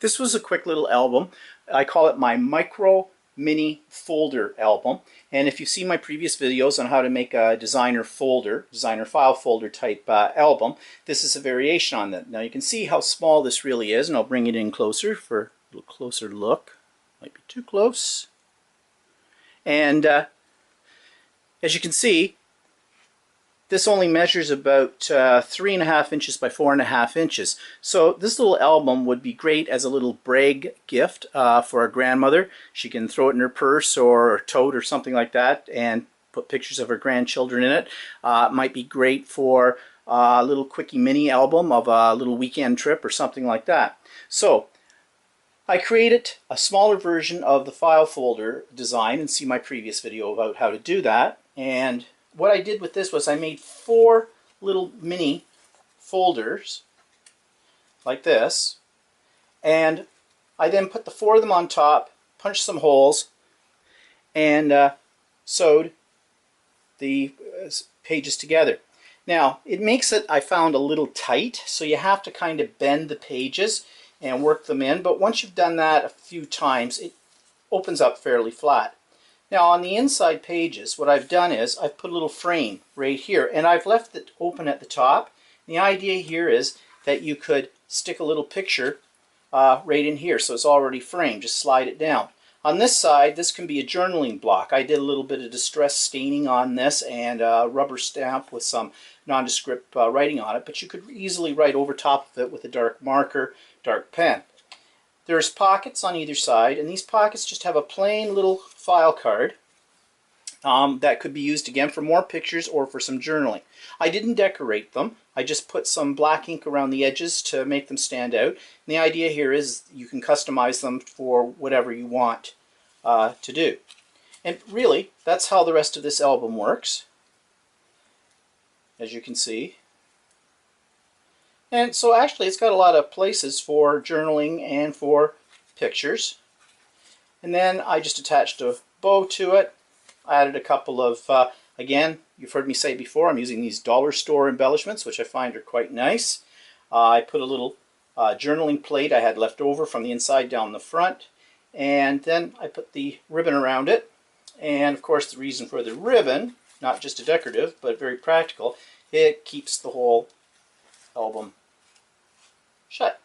This was a quick little album. I call it my micro mini folder album. And if you've seen my previous videos on how to make a designer file folder type album, this is a variation on that. Now you can see how small this really is, and I'll bring it in closer for a little closer look. Might be too close. And as you can see, this only measures about 3.5 inches by 4.5 inches. So this little album would be great as a little brag gift for a grandmother. She can throw it in her purse or tote or something like that and put pictures of her grandchildren in it. It might be great for a little quickie mini album of a little weekend trip or something like that. So I created a smaller version of the file folder design, and see my previous video about how to do that. And what I did with this was I made 4 little mini folders like this, and I then put the 4 of them on top, punched some holes, and sewed the pages together. Now it makes it, I found, a little tight, so you have to kind of bend the pages and work them in, but once you've done that a few times it opens up fairly flat. Now on the inside pages, what I've done is I've put a little frame right here, and I've left it open at the top. The idea here is that you could stick a little picture right in here, so it's already framed. Just slide it down. On this side, this can be a journaling block. I did a little bit of distress staining on this and a rubber stamp with some nondescript writing on it, but you could easily write over top of it with a dark marker, dark pen. There's pockets on either side, and these pockets just have a plain little file card that could be used again for more pictures or for some journaling. I didn't decorate them. I just put some black ink around the edges to make them stand out. And the idea here is you can customize them for whatever you want to do. And really, that's how the rest of this album works, as you can see. And so actually it's got a lot of places for journaling and for pictures. And then I just attached a bow to it. I added a couple of, again, you've heard me say before, I'm using these dollar store embellishments, which I find are quite nice. I put a little journaling plate I had left over from the inside down the front. And then I put the ribbon around it. And of course the reason for the ribbon, not just a decorative, but very practical, it keeps the whole album shut.